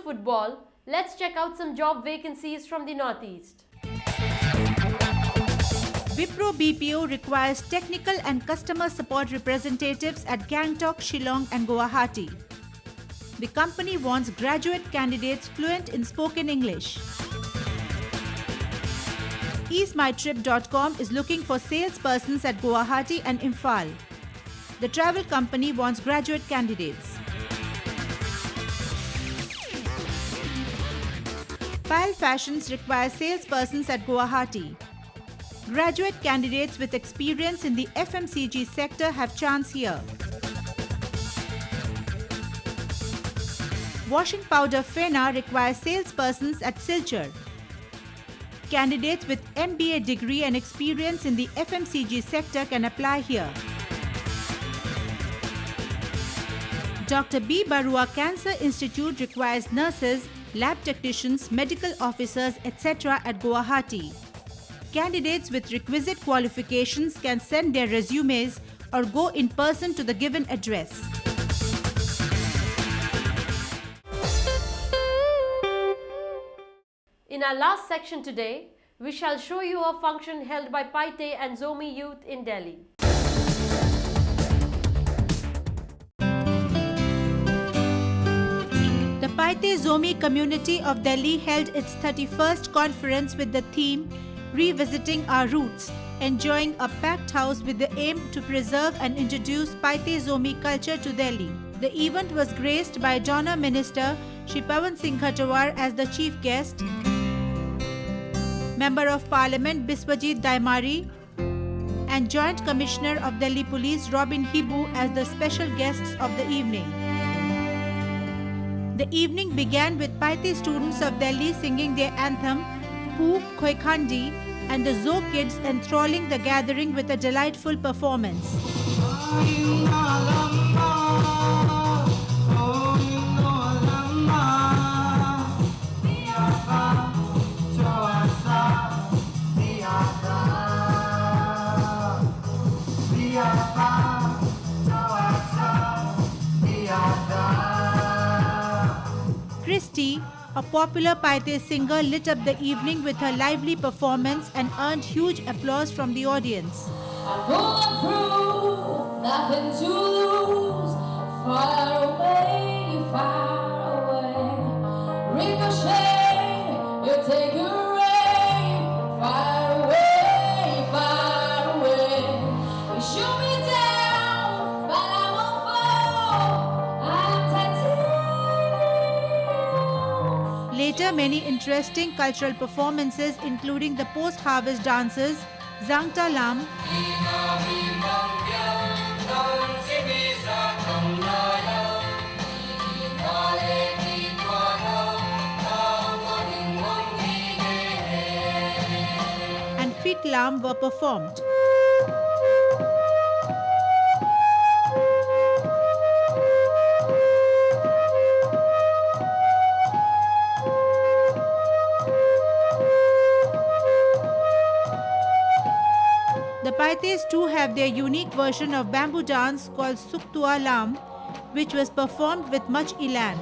football, let's check out some job vacancies from the Northeast. Wipro BPO requires technical and customer support representatives at Gangtok, Shillong and Guwahati. The company wants graduate candidates fluent in spoken English. EaseMyTrip.com is looking for salespersons at Guwahati and Imphal. The travel company wants graduate candidates. Pile Fashions requires salespersons at Guwahati. Graduate candidates with experience in the FMCG sector have chance here. Washing powder Fena requires salespersons at Silchar. Candidates with MBA degree and experience in the FMCG sector can apply here. Dr. B. Barua Cancer Institute requires nurses, lab technicians, medical officers, etc. at Guwahati. Candidates with requisite qualifications can send their resumes or go in person to the given address. In our last section today, we shall show you a function held by Paite and Zomi youth in Delhi. The Paite Zomi community of Delhi held its 31st conference with the theme Revisiting Our Roots, enjoying a packed house with the aim to preserve and introduce Paite Zomi culture to Delhi. The event was graced by Donor Minister Shri Pawan Singh Khatawar as the chief guest, Member of Parliament Biswajit Daimari and Joint Commissioner of Delhi Police Robin Hibu as the special guests of the evening. The evening began with Paite students of Delhi singing their anthem, Poo Khoikhandi, and the Zo kids enthralling the gathering with a delightful performance. Christy, a popular Paite singer, lit up the evening with her lively performance and earned huge applause from the audience. I'm going through, nothing to lose. Far away, ricochet, you take your aim. Far away, you shoot me down, but I won't fall. I'm titanium. Later, many interesting cultural performances, including the post-harvest dances, Zangta Lam, and Fit Lam were performed. The Paites too have their unique version of bamboo dance called Suktua Lam, which was performed with much elan.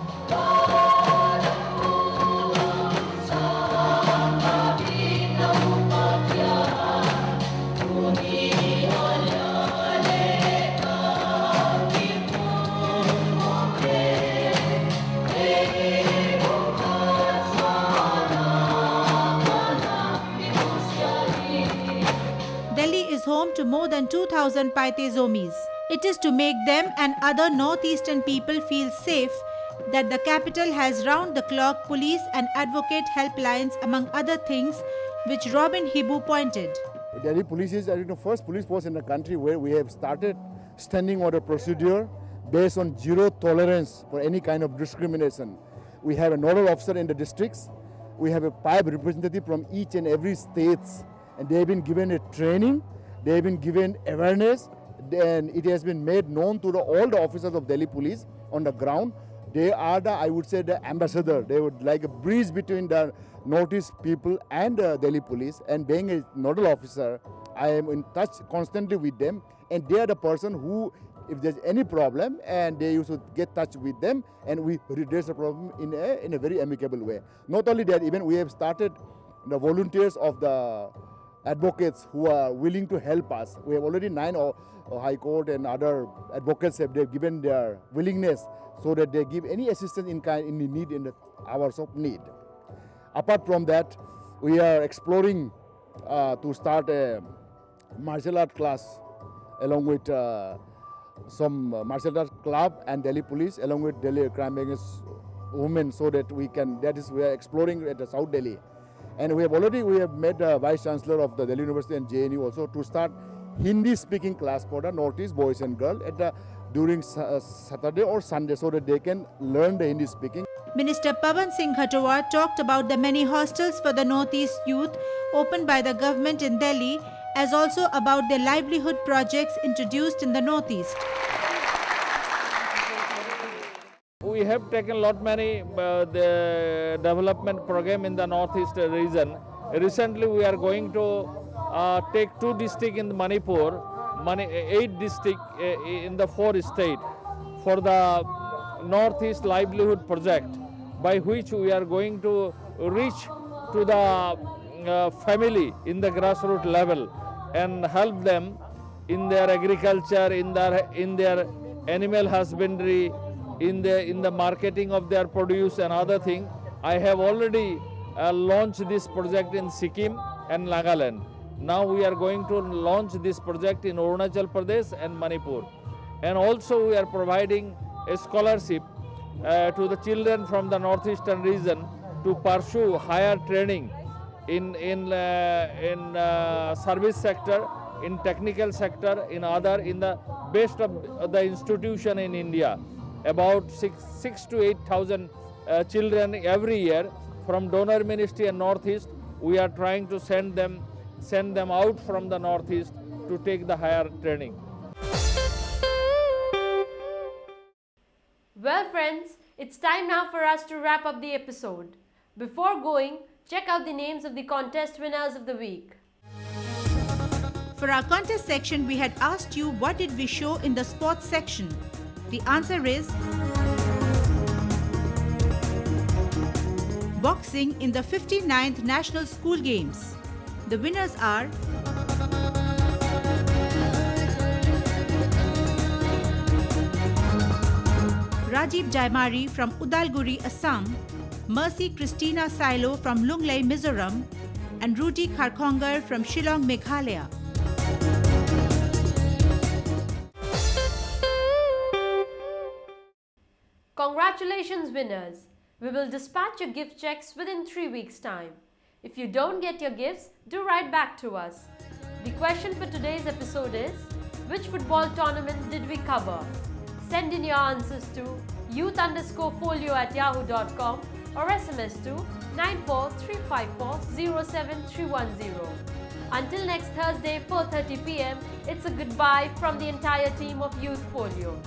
Delhi is home to more than 2,000 Paite Zomis. It is to make them and other northeastern people feel safe that the capital has round-the-clock police and advocate helplines, among other things, which Robin Hibu pointed. Delhi Police is the first police force in the country where we have started standing order procedure based on zero tolerance for any kind of discrimination. We have a nodal officer in the districts. We have a PIB representative from each and every state, and they have been given a training, they have been given awareness, and it has been made known to all the officers of Delhi Police on the ground. They are I would say, the ambassador. They would like a bridge between the Northeast people and Delhi Police. And being a nodal officer, I am in touch constantly with them, and they are the person who if there's any problem, and they used to get touch with them, and we redress the problem in a very amicable way. Not only that, even we have started the volunteers of the advocates who are willing to help us. We have already 9 High Court and other advocates they've given their willingness so that they give any assistance in the need in the hours of need. Apart from that, we are exploring to start a martial art class along with some martial art club and Delhi police along with Delhi crime against women, so that we are exploring at the South Delhi. And we have met the Vice Chancellor of the Delhi University and JNU also to start Hindi speaking class for the Northeast boys and girls during Saturday or Sunday, so that they can learn the Hindi speaking. Minister Pawan Singh Ghatawar talked about the many hostels for the Northeast youth opened by the government in Delhi, as also about the livelihood projects introduced in the Northeast. We have taken lot many the development program in the Northeast region. Recently, we are going to take 2 districts in Manipur, 8 districts in the 4 states for the Northeast Livelihood Project, by which we are going to reach to the family in the grassroots level and help them in their agriculture, in their animal husbandry, in the marketing of their produce and other things. I have already launched this project in Sikkim and Nagaland. Now we are going to launch this project in Arunachal Pradesh and Manipur. And also we are providing a scholarship to the children from the northeastern region to pursue higher training in service sector, in technical sector, in the best of the institution in India. About 6 to 8,000 children every year from donor ministry and Northeast. We are trying to send them out from the Northeast to take the higher training. Well friends, it's time now for us to wrap up the episode. Before going, check out the names of the contest winners of the week. For our contest section, we had asked you what did we show in the sports section. The answer is boxing in the 59th National School Games. The winners are Rajiv Jaimari from Udalguri, Assam, Mercy Christina Silo from Lunglei, Mizoram, and Rudy Kharkongar from Shillong, Meghalaya. Congratulations winners! We will dispatch your gift checks within 3 weeks' time. If you don't get your gifts, do write back to us. The question for today's episode is, which football tournament did we cover? Send in your answers to youth_folio@yahoo.com or SMS to 94354-07310. Until next Thursday, 4:30 p.m., it's a goodbye from the entire team of Youth Folio.